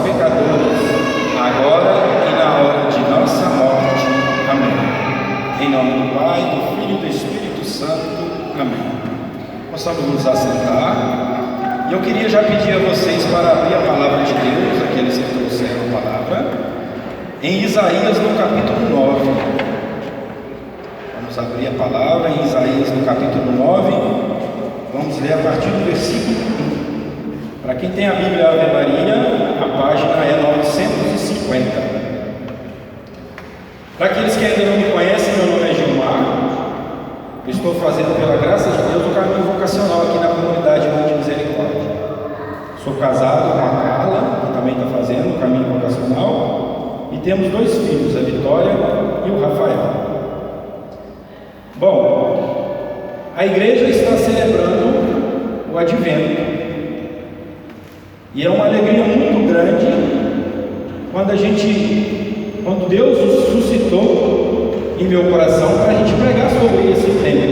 pecadores, agora e na hora de nossa morte. Amém. Em nome do Pai, do Filho e do Espírito Santo. Amém. Possamos nos assentar. E eu queria já pedir a vocês para abrir a palavra de Deus, aqueles que trouxeram a palavra, em Isaías no capítulo 9. Vamos abrir a palavra em Isaías no capítulo 9. Vamos ler a partir do versículo 1. Para quem tem a Bíblia Ave Maria, a página é 950. Para aqueles que ainda não me conhecem, meu nome é Gilmar. Eu estou fazendo, pela graça de Deus, o caminho vocacional aqui na comunidade de Misericórdia. Sou casado com a Carla, que também está fazendo o caminho vocacional, e temos 2 filhos, a Vitória e o Rafael. Bom, a igreja está celebrando o Advento, e é uma alegria muito grande quando Deus nos suscitou em meu coração para a gente pregar sobre esse tema.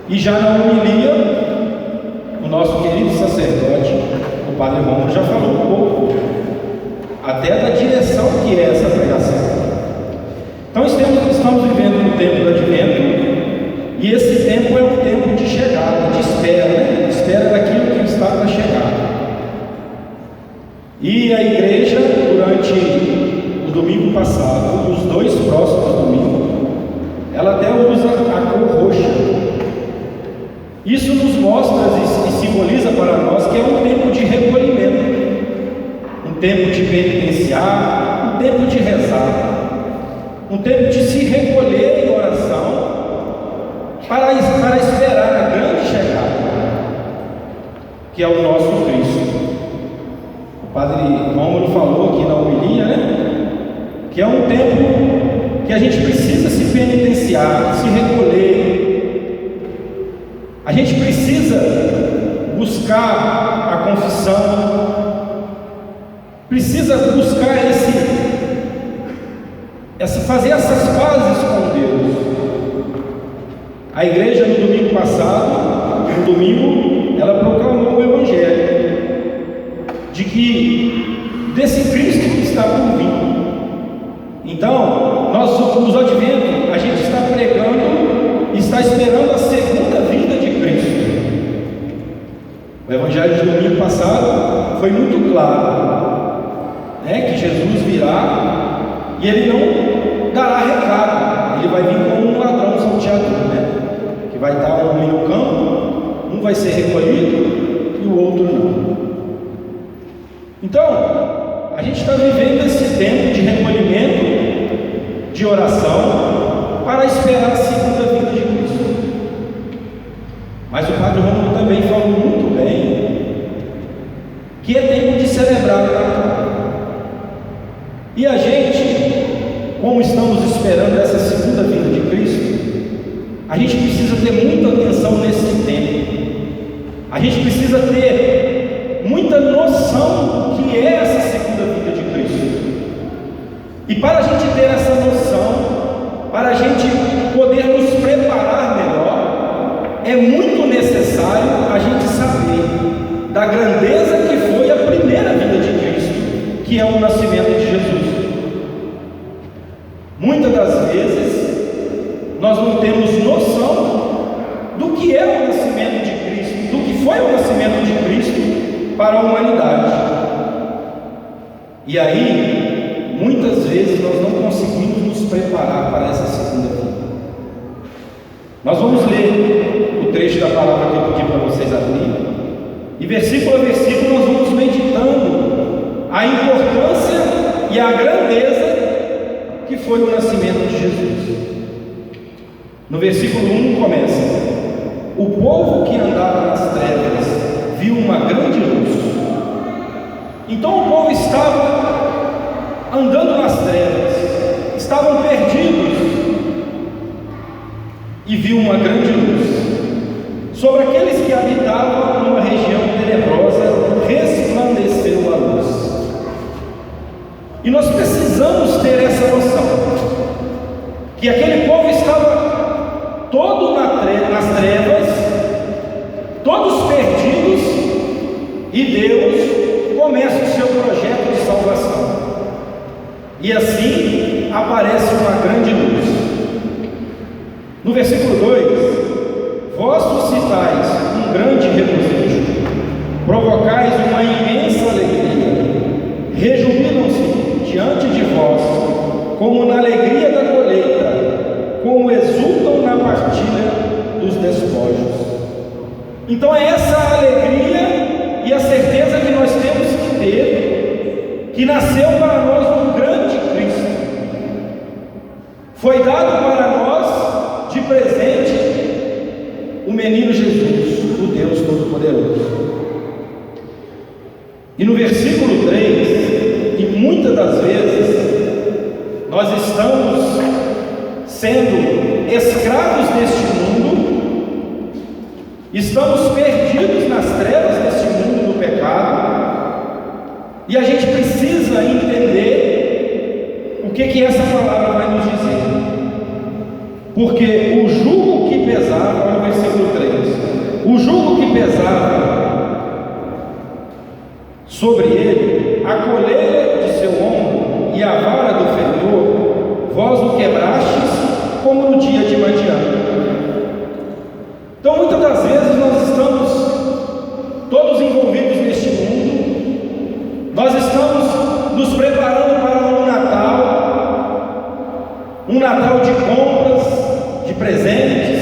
E já na homilia, o nosso querido sacerdote, o Padre Romulo, já falou um pouco até da direção que é essa pregação. Então estamos vivendo no tempo do Advento, e esse tempo é um tempo de chegada, de espera, né? Espera daquilo que está para chegar. E a igreja, durante o domingo passado, os 2 próximos domingos, ela até usa a cor roxa. Isso nos mostra e simboliza para nós que é um tempo de recolhimento, um tempo de penitenciar, um tempo de rezar, um tempo de se recolher em oração para esperar a grande chegada, que é o nosso Cristo. O Padre Rômulo falou aqui na homilia, né? Que é um tempo que a gente precisa se penitenciar, se recolher. A gente precisa buscar a confissão, precisa buscar fazer essas pazes com Deus. A igreja no domingo passado, ela proclamou o Evangelho de que desse Cristo que está por vir. Então, nós nos adventos, a gente está pregando, está esperando a segunda vinda de Cristo. O Evangelho de domingo passado foi muito claro, né, que Jesus virá e ele não dará recado, ele vai vir como um ladrão salteador, né, que vai estar um no campo, um vai ser recolhido e o outro não. Então, a gente está vivendo esse tempo de recolhimento, de oração, para esperar a segunda vinda de Cristo. Mas o Padre Romulo também falou muito bem que é tempo de celebrar o Natal. E a gente, como estamos esperando essa segunda vinda de Cristo, a gente precisa ter muita atenção nesse tempo. A gente precisa ter muita noção do que é essa segunda vinda de Cristo. E para a gente ter essa noção, para a gente poder nos preparar melhor, é muito necessário a gente saber da grandeza que foi a primeira vinda de Cristo, que é o nascimento de Jesus. Muitas das vezes, nós não temos noção do que é o nascimento de Cristo, do que foi o nascimento de Cristo para a humanidade. E aí, muitas vezes nós não conseguimos nos preparar para essa segunda vinda. Nós vamos ler o trecho da palavra que eu pedi para vocês abrirem, e versículo a versículo nós vamos meditando a importância e a grandeza que foi o nascimento de Jesus. No versículo 1 começa: o povo que andava nas trevas viu uma grande luz. Então o povo estava andando nas trevas, estavam perdidos, e viu uma grande luz. Sobre aqueles que habitavam numa região tenebrosa, resplandeceu a luz. E nós precisamos ter essa noção, que aquele povo estava todo nas trevas, todos perdidos, e Deus começa o seu projeto E assim aparece uma grande luz. No versículo 2: vós suscitais um grande regozijo, provocais uma imensa alegria, rejubilam-se diante de vós, como na alegria da colheita, como exultam na partilha dos despojos. Então é essa alegria e a certeza que nós temos que ter, que nasceu para nós um grande Cristo, foi dado para nós de presente o menino Jesus, o Deus Todo-Poderoso. E no versículo 3, e muitas das vezes nós estamos sendo escravos deste mundo, estamos perdidos nas trevas deste mundo do pecado, e a gente precisa entender o que essa palavra vai nos dizer. Porque o jugo que pesava, olha o versículo 3, o jugo que pesava sobre ele, a coleira de seu ombro e a vara do ferior, vós o quebrastes como no dia de Madian. Então muitas das vezes nós estamos todos envolvidos neste mundo, nós estamos nos preparando para um Natal de compras, de presentes.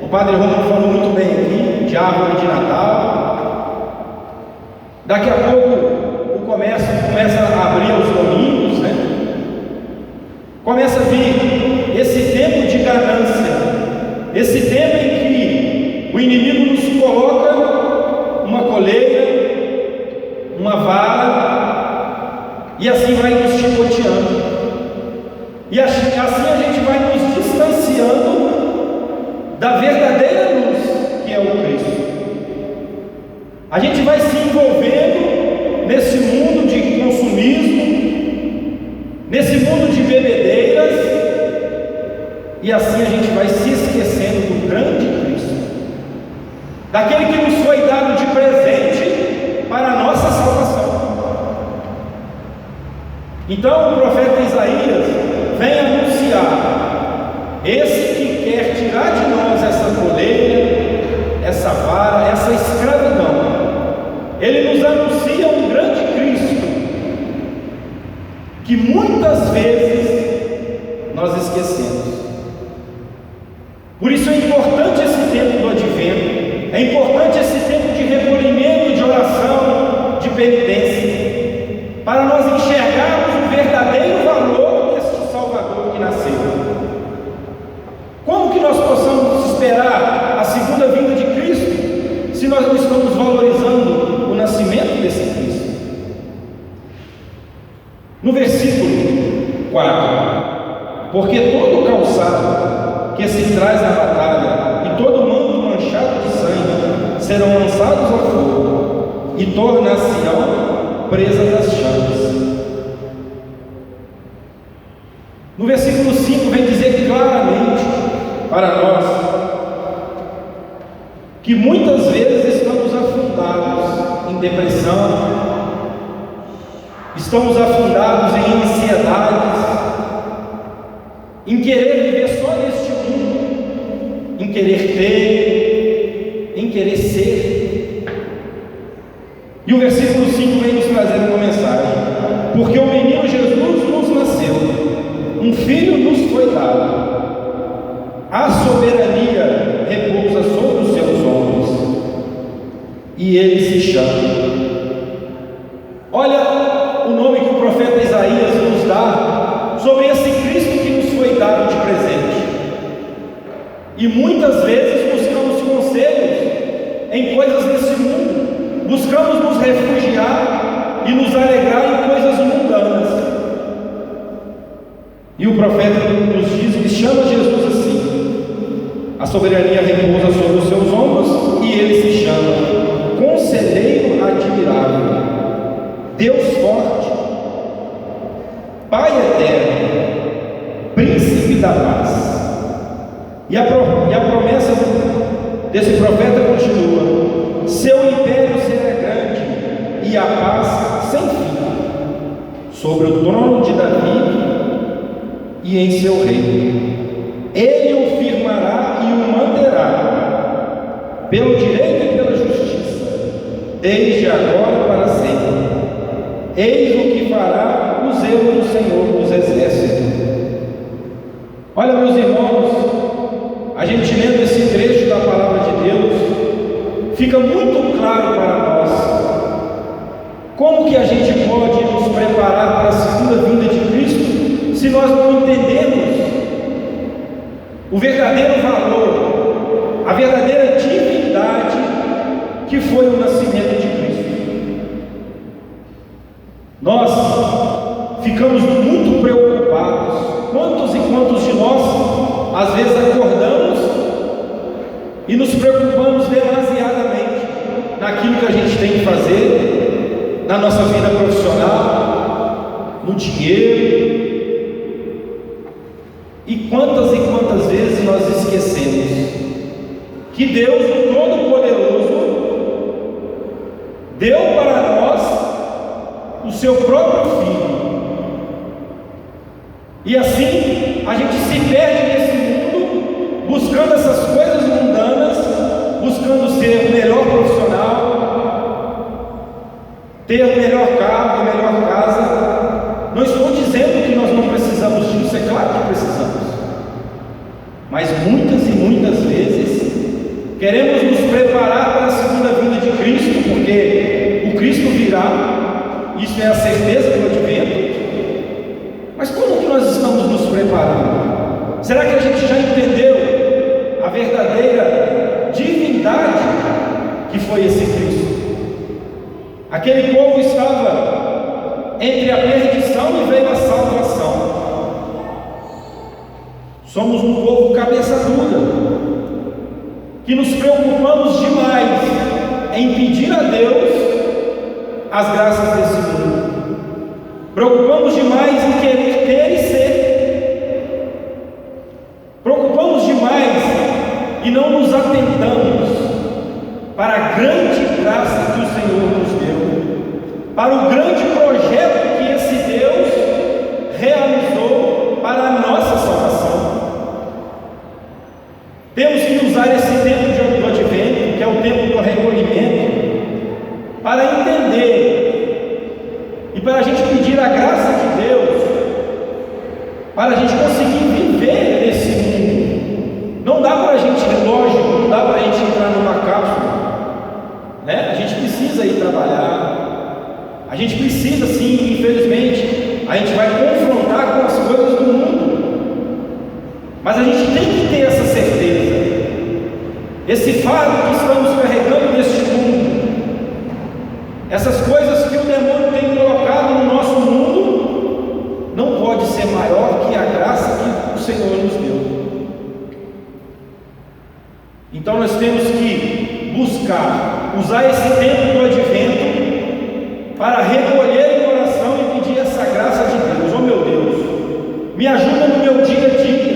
O Padre Romulo falou muito bem aqui, de árvore de Natal. Daqui a pouco o comércio começa a abrir aos domingos, né? Começa a vir esse tempo de ganância, esse tempo em que o inimigo nos coloca uma coleira, uma vara, e assim vai nos chicoteando, e assim a gente vai nos distanciando da verdadeira luz que é o Cristo. A gente vai se envolvendo nesse mundo de consumismo, nesse mundo de bebedeiras, e assim a gente vai se esquecendo do grande Cristo, daquele que nos foi dado de presente para a nossa salvação. Então o profeta Isaías vem anunciar: esse que quer tirar de nós essa coleira, essa vara, essa escravidão, ele nos anuncia um grande Cristo, que muitas vezes nós esquecemos. Por isso é importante esse tempo do advento, é importante esse tempo de recolhimento, de oração, de penitência, para nós enxergarmos o verdadeiro valor deste Salvador que nasceu. Como que nós possamos esperar a segunda vinda de Cristo, se nós não estamos valorizando o nascimento desse Cristo? No versículo 4: porque todo calçado que se traz na batalha e todo manto manchado de sangue serão lançados ao fogo, e tornar-se-ão presa das chamas. No versículo 5 vem dizer claramente para nós que muitas vezes estamos afundados em depressão, estamos afundados em ansiedades, em querer viver só neste mundo, em querer ter, em querer ser. E o versículo 5 vem nos trazer uma mensagem: porque o menino Jesus nos nasceu, um filho nos foi dado, a soberania repousa sobre os seus ombros, e ele se chama. Olha o nome que o profeta Isaías nos dá sobre esse Cristo que nos foi dado de presente. E muitas vezes buscamos conselhos em coisas desse mundo, buscamos nos refugiar e nos alegrar em coisas mundanas. E o profeta nos diz, ele chama Jesus assim: a soberania repousa sobre os seus ombros, e ele se chama Conselheiro Admirável, Deus Forte, Pai Eterno, Príncipe da Paz. E a promessa desse profeta continua: seu império será grande e a paz sem fim sobre o trono de Davi e em seu reino. Ele o firmará e o manterá, pelo direito e pela justiça, desde agora para sempre. Eis o que fará o zelo do Senhor dos Exércitos. Olha, meus irmãos, a gente lendo esse trecho da palavra de Deus, fica muito claro para nós como que a gente pode nos preparar para a segunda vinda de Cristo se nós não entendemos o verdadeiro valor, a verdadeira divindade que foi o nascimento de Cristo. Nós ficamos muito preocupados. Quantos e quantos de nós às vezes acordamos e nos preocupamos demasiadamente naquilo que a gente tem que fazer, na nossa vida profissional, no dinheiro. E quantas vezes nós esquecemos que Deus, o Todo-Poderoso, deu para nós o seu próprio Filho. E assim a gente se perde nesse mundo, buscando essas coisas mundanas, buscando ser o melhor profissional, ter o melhor carro, a melhor casa. Não estou dizendo que nós não precisamos disso, é claro que precisamos. Mas muitas e muitas vezes queremos nos preparar para a segunda vinda de Cristo, porque o Cristo virá, isso é a certeza do advento. Mas como que nós estamos nos preparando? Será que a gente já entendeu a verdadeira divindade que foi esse Cristo? Aquele povo estava entre a perdição e veio a salvação. Somos um povo cabeça dura, que nos preocupamos demais em pedir a Deus as graças desse mundo. Preocupamos demais em querer ter e ser. Preocupamos demais e não nos atentamos para a grande graça que o Senhor nos deu, para o grande projeto que esse Deus realizou para a nossa salvação. Temos que usar esse tempo do advento, que é o tempo do recolhimento, para entender e para a gente pedir a graça de Deus, para a gente conseguir viver nesse mundo. Não dá para a gente, lógico, não dá para a gente entrar numa cápsula, né? A gente precisa ir trabalhar, a gente precisa sim, infelizmente, a gente vai confrontar com as coisas do mundo, mas a gente tem que ter essa certeza, esse fardo que estamos carregando neste mundo, essas coisas que o demônio tem colocado no nosso mundo, não pode ser maior que a graça que o Senhor nos deu. Então nós temos que buscar, usar esse tempo do advento para recolher em oração e pedir essa graça de Deus. Oh meu Deus, me ajuda no meu dia a dia,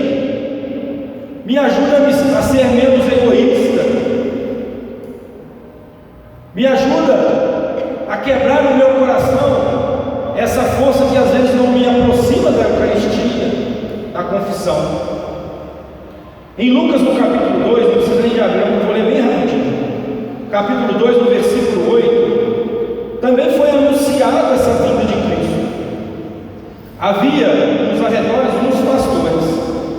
me ajuda a ser menos egoísta, me ajuda a quebrar no meu coração essa força que às vezes não me aproxima da Eucaristia, da confissão. Em Lucas no capítulo 2, não precisa nem de abrir, eu vou ler bem rapidinho. Capítulo 2, no versículo 8, também foi anunciada essa vinda de Cristo. Havia nos arredores uns pastores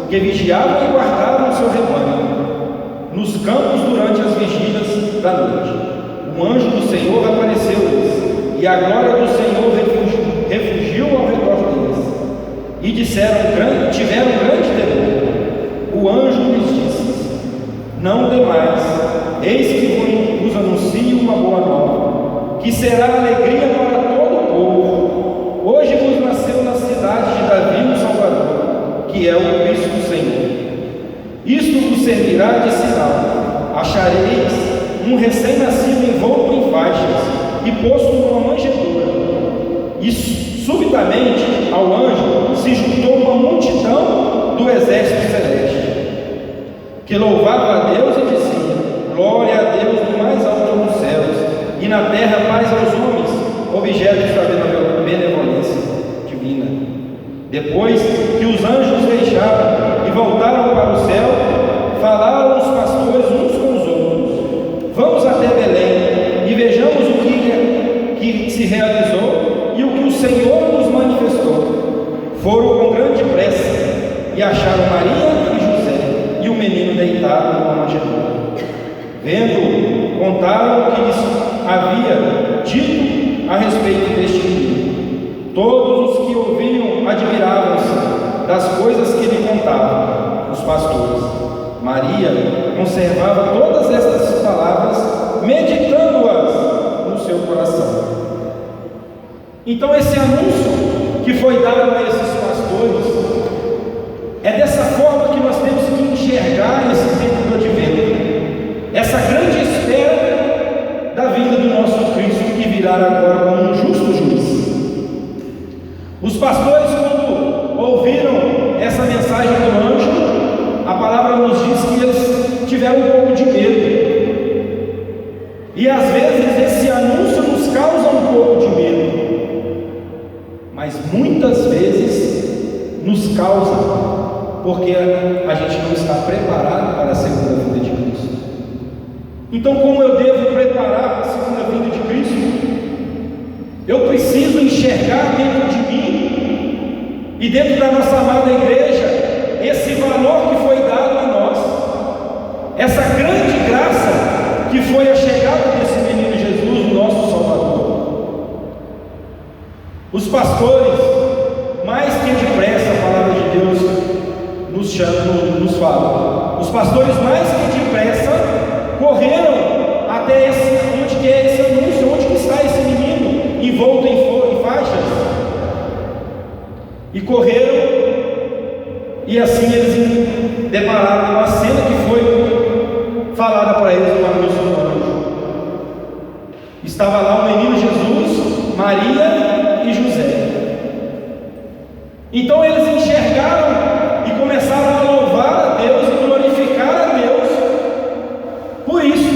que vigiavam e guardavam o seu rebanho nos campos durante as vigílias da noite. Um anjo do Senhor apareceu-lhes, e a glória do Senhor refugiu ao redor deles, e tiveram grande temor. O anjo lhes disse: não demais, eis que vos anuncio uma boa nova, que será alegria para todo o povo. Hoje vos nasceu na cidade de Davi um Salvador, que é o Cristo do Senhor. Isto vos servirá de sinal: achareis um recém-nascido envolto em faixas e posto numa manjedoura. E subitamente ao anjo se juntou uma multidão do exército celeste, que louvava a Deus e dizia: glória a Deus no mais alto dos céus, e na terra paz aos homens, objetos da benevolência. Depois que os anjos deixaram e voltaram para o céu, falaram os pastores uns com os outros: vamos até Belém e vejamos o que se realizou e o que o Senhor nos manifestou. Foram com grande pressa e acharam Maria e José e o menino deitado numa manjedoura. Vendo, contaram o que lhes havia dito a respeito deste menino. Todos os que ouviam admiravam-se das coisas que lhe contavam os pastores. Maria conservava todas estas palavras, meditando-as no seu coração. Então esse anúncio que foi dado a esses pastores, é dessa forma que nós temos que enxergar esse tempo do advento, essa grande espera da vinda do nosso Cristo, que virá agora como um justo juiz. Os pastores, quando ouviram essa mensagem do anjo, a palavra nos diz que eles tiveram um pouco de medo. E às vezes esse anúncio nos causa um pouco de medo, mas muitas vezes nos causa, porque a gente não está preparado para a segunda vinda de Cristo. Então, como eu devo preparar para a segunda vinda de Cristo? Eu preciso enxergar dentro de mim e dentro da nossa amada igreja esse valor que foi dado a nós, essa grande graça que foi a chegada desse menino Jesus, o nosso Salvador. Os pastores, mais que depressa, a palavra de Deus nos chama, nos fala, os pastores mais que depressa correram até onde que é esse anúncio, onde que está esse menino envolto em faixas, e correram, e assim eles depararam com a cena que foi falada para eles no anúncio do anjo. Estava lá o menino Jesus, Maria e José. Então eles enxergaram e começaram a louvar a Deus e glorificar a Deus por isso.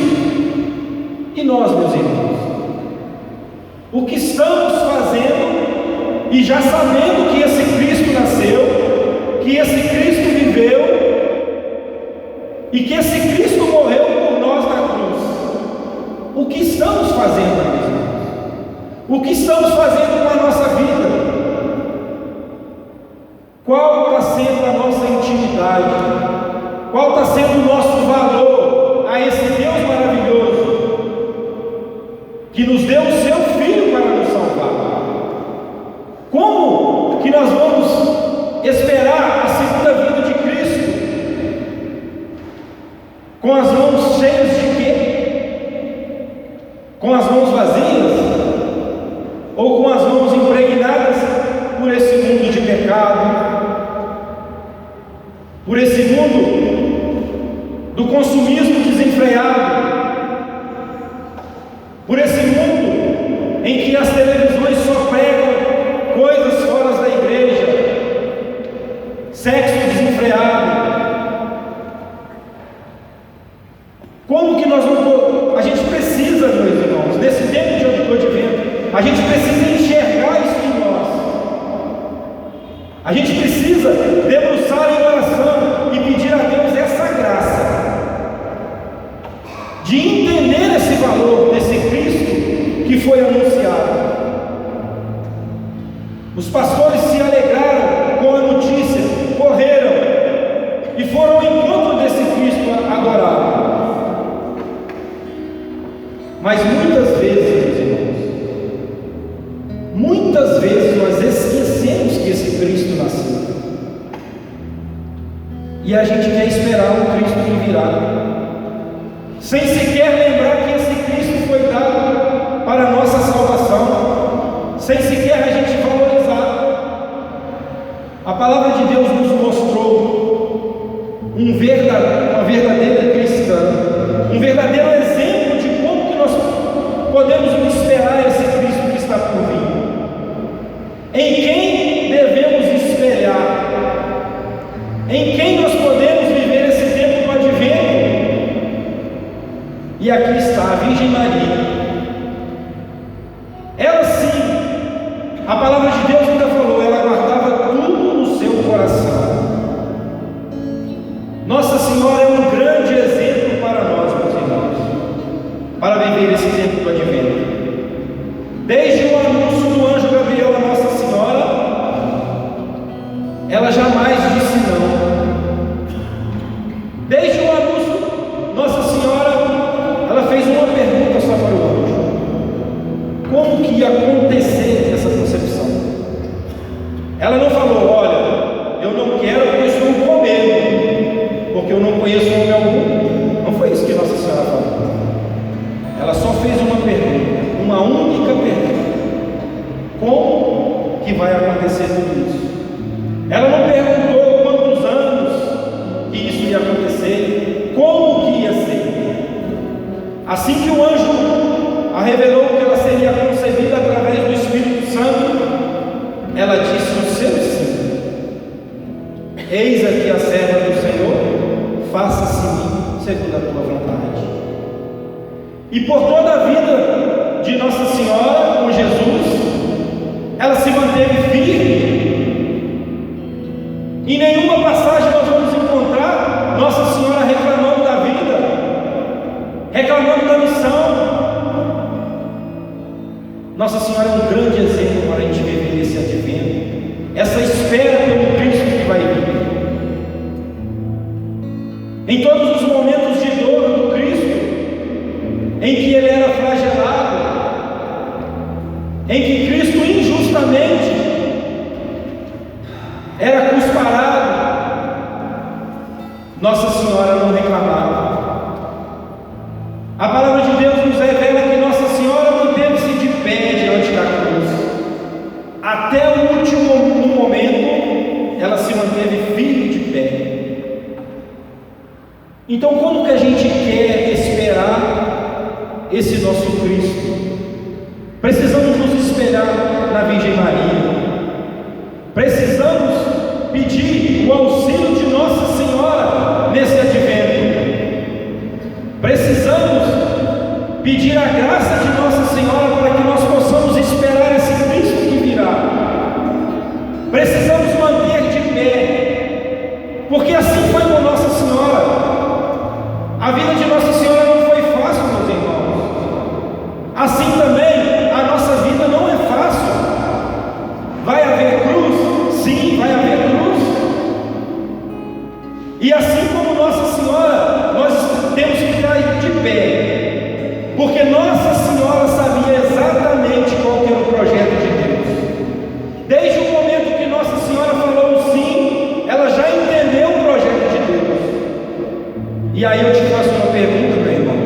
E nós, meus irmãos, o que estamos fazendo, e já sabendo que esse Cristo nasceu, que esse Cristo viveu, e que esse Cristo morreu por nós na cruz, o que estamos fazendo, meus irmãos? O que estamos fazendo com a nossa vida? Qual está sendo a nossa intimidade? Qual está sendo o nosso valor a esse Deus maravilhoso que nos deu o seu Filho para nos salvar? Como que nós vamos esperar a segunda vinda de Cristo? Com as mãos cheias de quê? Com as mãos vazias? Ou com as mãos impregnadas por esse mundo de pecado, por esse mundo do consumismo desenfreado, por esse mundo em que as televisões só pregam coisas fora da igreja, sexo desenfreado? Como que nós vamos... A gente precisa, meus irmãos, nesse tempo de advento, a gente precisa enxergar isso em nós. A gente precisa debruçar em oração e pedir a Deus essa graça de entender esse valor desse Cristo que foi anunciado. Os pastores se alegraram com a notícia, correram e foram ao encontro desse Cristo adorado. Mas muitas vezes, meus irmãos, muitas vezes nós esquecemos que esse Cristo nasceu, e a gente quer esperar o Cristo que virá, sem sequer lembrar que esse Cristo foi dado para a nossa salvação, sem sequer a gente valorizar. A palavra de Deus nos mostrou uma verdadeira cristã, um verdadeiro exemplo de como que nós podemos esperar esse Cristo que está por vir. Em quem devemos espelhar? Em quem nós podemos viver esse tempo do advento? E aqui está a Virgem Maria. Ela sim, a palavra de Deus ainda falou, ela guardava tudo como que vai acontecer tudo isso. Ela não perguntou quantos anos que isso ia acontecer, como que ia ser. Assim que o anjo a revelou que ela seria concebida através do Espírito Santo, ela disse no seu sim: eis aqui a serva do Senhor, faça-se em mim segundo a tua vontade. E por toda a vida de Nossa Senhora com Jesus, ela se manteve firme. Em nenhuma passagem nós vamos encontrar Nossa Senhora reclamando da vida, reclamando da missão. Nossa Senhora é um grande exemplo para a gente viver esse advento, essa espera pelo Cristo que vai vir. Em todos os momentos de dor do Cristo, em que Ele era flagelado, em que Cristo injustamente era cusparado, Nossa Senhora não reclamava. A palavra de Deus nos revela que Nossa Senhora manteve-se de pé diante da cruz. Até o último momento, ela se manteve firme de pé. Então, como que a gente quer esperar esse nosso Cristo? Precisamos nos espelhar na Virgem Maria. Precisamos pedir o auxílio de Nossa Senhora nesse advento. Precisamos pedir a graça de Nossa Senhora para que nós possamos esperar esse Cristo que virá. Precisamos manter de pé, porque assim foi com Nossa Senhora. A vida de Nossa Senhora não foi fácil, meus irmãos. Assim também a nossa vida não é fácil. Vai haver cruz? Sim, vai haver cruz. E assim como Nossa Senhora, nós temos que ficar de pé, porque Nossa Senhora sabia exatamente qual que era o projeto de Deus. Desde o momento que Nossa Senhora falou sim, ela já entendeu o projeto de Deus. E aí eu te faço uma pergunta, meu irmão: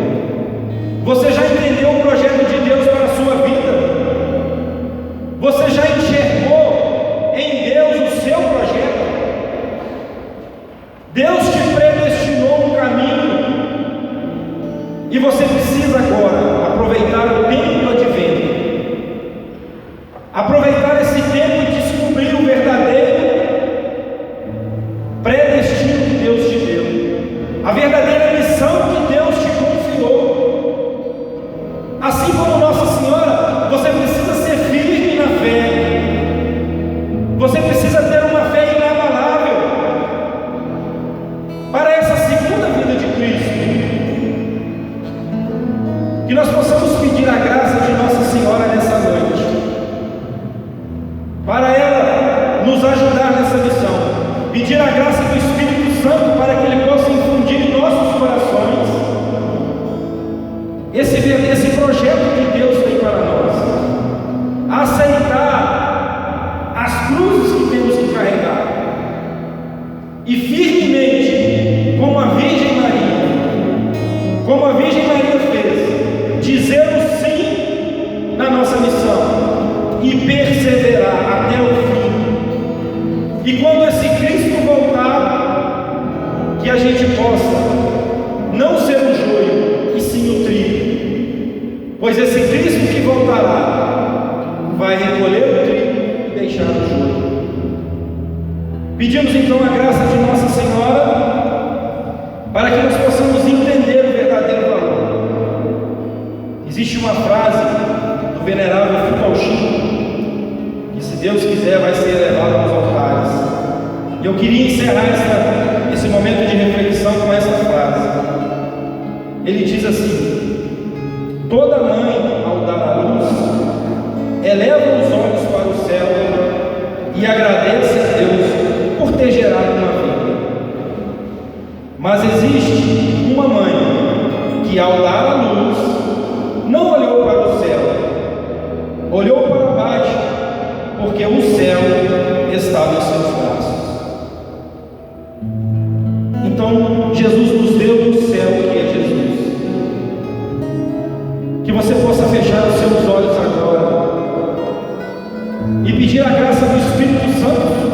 você já entendeu o projeto de Deus para a sua vida? Você já enxergou em Deus o seu projeto? Deus te predestinou um caminho, e você precisa agora aproveitar o tempo do advento, aproveitar esse tempo e descobrir o verdadeiro predestino que Deus te deu, a verdadeira missão que Deus te confiou. Assim como Nossa Senhora, você precisa ser firme na fé, você precisa ter uma fé inabalável para essa segunda vida de Cristo. Que nós possamos pedir a graça de Nossa Senhora nessa noite, para ela nos ajudar nessa missão, pedir a graça do Espírito Santo para que Ele possa infundir em nossos corações esse projeto que Deus tem para nós, aceitar as cruzes que temos que carregar, e firmemente, como a Virgem Maria fez, dizer o sim na nossa missão e perseverar até o fim. E quando esse Cristo voltar, que a gente possa não ser o joio, e sim o trigo, pois esse Cristo que voltará vai recolher o trigo e deixar o joio. Pedimos então a graça de Nossa Senhora para que nós possamos entender o verdadeiro valor. Existe uma frase do venerável Foucault, que se Deus quiser vai ser elevado aos altares. E eu queria encerrar esse momento de reflexão com essa frase. Ele diz assim: toda mãe, ao dar à luz, eleva os olhos para o céu e agradece a Deus por ter gerado uma vida. Mas existe uma mãe que, ao dar à luz, não olhou para o céu, olhou para baixo, porque o céu estava em seus braços. Então Jesus nos deu o céu, que é Jesus. Que você possa fechar os seus olhos agora e pedir a graça do Espírito Santo